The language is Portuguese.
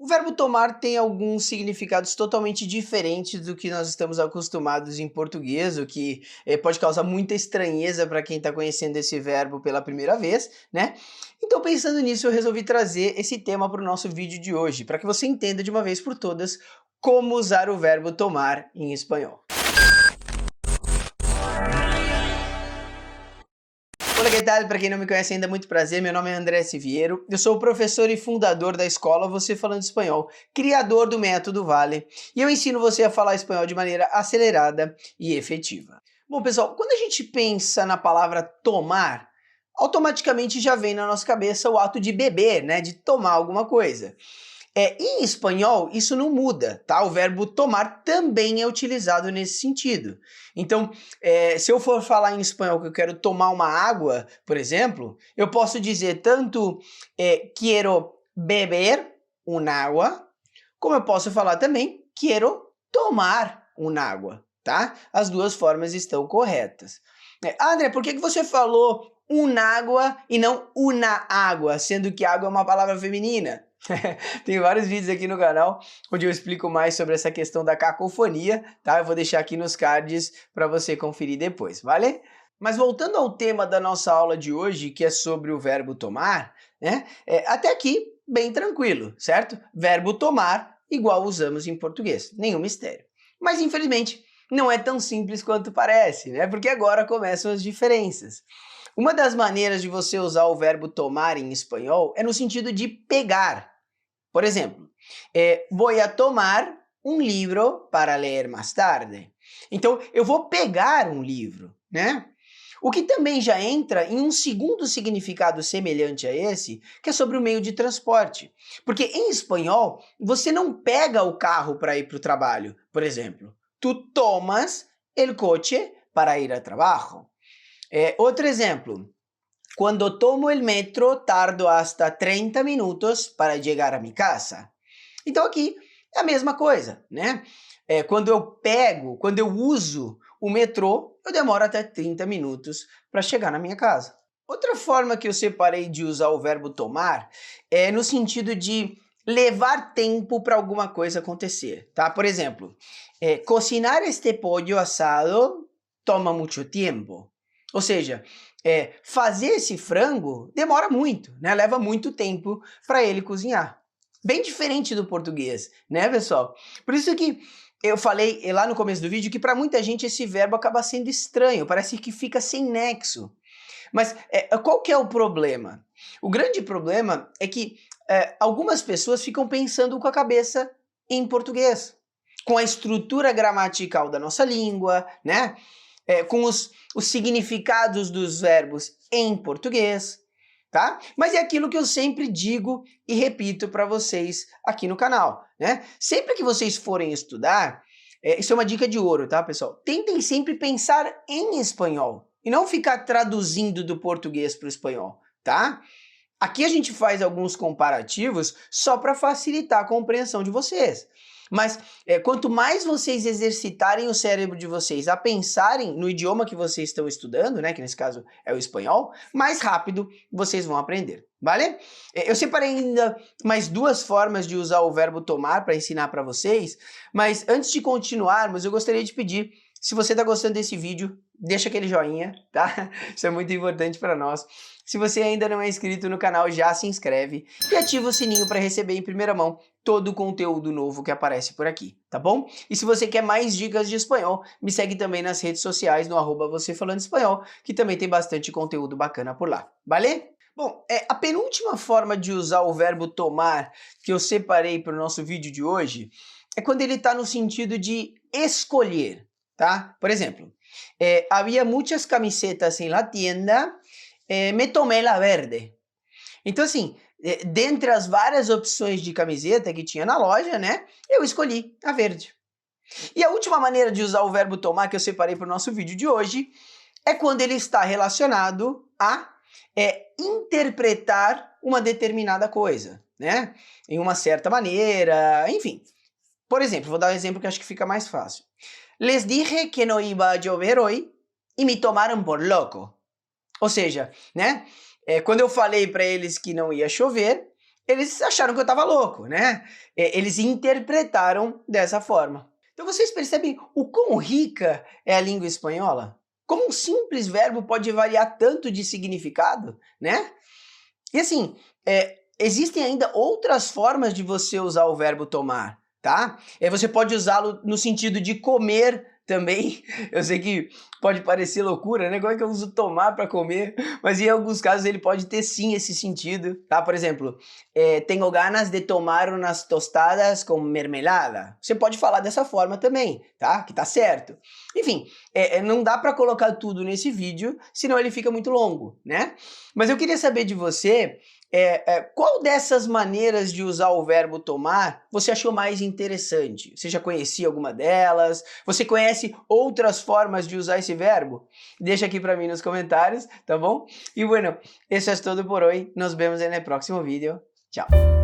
O verbo tomar tem alguns significados totalmente diferentes do que nós estamos acostumados em português, o que pode causar muita estranheza para quem está conhecendo esse verbo pela primeira vez, né? Então, pensando nisso, eu resolvi trazer esse tema para o nosso vídeo de hoje, para que você entenda de uma vez por todas como usar o verbo tomar em espanhol. Olá, que tal? Para quem não me conhece ainda, muito prazer. Meu nome é André Siviero. Eu sou o professor e fundador da escola Você Falando Espanhol, criador do método Vale, e eu ensino você a falar espanhol de maneira acelerada e efetiva. Bom, pessoal, quando a gente pensa na palavra tomar, automaticamente já vem na nossa cabeça o ato de beber, né, de tomar alguma coisa. Em espanhol, isso não muda, tá? O verbo tomar também é utilizado nesse sentido. Então, se eu for falar em espanhol que eu quero tomar uma água, por exemplo, eu posso dizer tanto quiero beber un agua, como eu posso falar também quiero tomar un agua, tá? As duas formas estão corretas. André, por que você falou un agua e não una água, sendo que água é uma palavra feminina? Tem vários vídeos aqui no canal onde eu explico mais sobre essa questão da cacofonia, tá? Eu vou deixar aqui nos cards para você conferir depois, vale? Mas voltando ao tema da nossa aula de hoje, que é sobre o verbo tomar, né? Até aqui, bem tranquilo, certo? Verbo tomar, igual usamos em português, nenhum mistério. Mas infelizmente, não é tão simples quanto parece, né? Porque agora começam as diferenças. Uma das maneiras de você usar o verbo tomar em espanhol é no sentido de pegar. Por exemplo, voy a tomar um livro para ler mais tarde. Então, eu vou pegar um livro, né? O que também já entra em um segundo significado semelhante a esse, que é sobre o meio de transporte. Porque em espanhol, você não pega o carro para ir para o trabalho, por exemplo. Tu tomas el coche para ir al trabajo. Outro exemplo. Quando tomo el metro, tardo hasta 30 minutos para chegar a mi casa. Então aqui é a mesma coisa, né? Quando eu uso o metrô, eu demoro até 30 minutos para chegar na minha casa. Outra forma que eu separei de usar o verbo tomar é no sentido de levar tempo para alguma coisa acontecer, tá? Por exemplo, cocinar este pollo asado toma muito tempo. Ou seja, fazer esse frango demora muito, né? Leva muito tempo para ele cozinhar. Bem diferente do português, né, pessoal? Por isso que eu falei lá no começo do vídeo que para muita gente esse verbo acaba sendo estranho, parece que fica sem nexo. Mas qual que é o problema? O grande problema é que algumas pessoas ficam pensando com a cabeça em português, com a estrutura gramatical da nossa língua, né? Com os significados dos verbos em português, tá? Mas é aquilo que eu sempre digo e repito para vocês aqui no canal, né? Sempre que vocês forem estudar, isso é uma dica de ouro, tá, pessoal? Tentem sempre pensar em espanhol e não ficar traduzindo do português para o espanhol, tá? Aqui a gente faz alguns comparativos só para facilitar a compreensão de vocês. Mas quanto mais vocês exercitarem o cérebro de vocês a pensarem no idioma que vocês estão estudando, né, que nesse caso é o espanhol, mais rápido vocês vão aprender, vale? Eu separei ainda mais duas formas de usar o verbo tomar para ensinar para vocês, mas antes de continuarmos, eu gostaria de pedir, se você está gostando desse vídeo, deixa aquele joinha, tá? Isso é muito importante para nós. Se você ainda não é inscrito no canal, já se inscreve e ativa o sininho para receber em primeira mão todo o conteúdo novo que aparece por aqui, tá bom? E se você quer mais dicas de espanhol, me segue também nas redes sociais no @você falando espanhol, que também tem bastante conteúdo bacana por lá, vale? Bom, a penúltima forma de usar o verbo tomar que eu separei para o nosso vídeo de hoje é quando ele está no sentido de escolher, tá? Por exemplo, havia muitas camisetas em la tienda, me tomé la verde. Então, assim, dentre as várias opções de camiseta que tinha na loja, né, eu escolhi a verde. E a última maneira de usar o verbo tomar que eu separei para o nosso vídeo de hoje é quando ele está relacionado a interpretar uma determinada coisa, né, em uma certa maneira, enfim. Por exemplo, vou dar um exemplo que acho que fica mais fácil. Les dije que no iba a llover hoy y me tomaron por loco. Ou seja, né? Quando eu falei para eles que não ia chover, eles acharam que eu estava louco, né? Eles interpretaram dessa forma. Então vocês percebem o quão rica é a língua espanhola? Como um simples verbo pode variar tanto de significado, né? E assim, existem ainda outras formas de você usar o verbo tomar, tá? Você pode usá-lo no sentido de comer também. Eu sei que pode parecer loucura, né? Como é que eu uso tomar para comer? Mas em alguns casos ele pode ter sim esse sentido, tá? Por exemplo, tenho ganas de tomar umas tostadas com mermelada. Você pode falar dessa forma também, tá? Que tá certo. Enfim, não dá para colocar tudo nesse vídeo, senão ele fica muito longo, né? Mas eu queria saber de você, qual dessas maneiras de usar o verbo tomar você achou mais interessante? Você já conhecia alguma delas? Você conhece outras formas de usar esse verbo? Deixa aqui para mim nos comentários, tá bom? E bueno, eso es todo por hoy. Nos vemos en el próximo vídeo. Chao.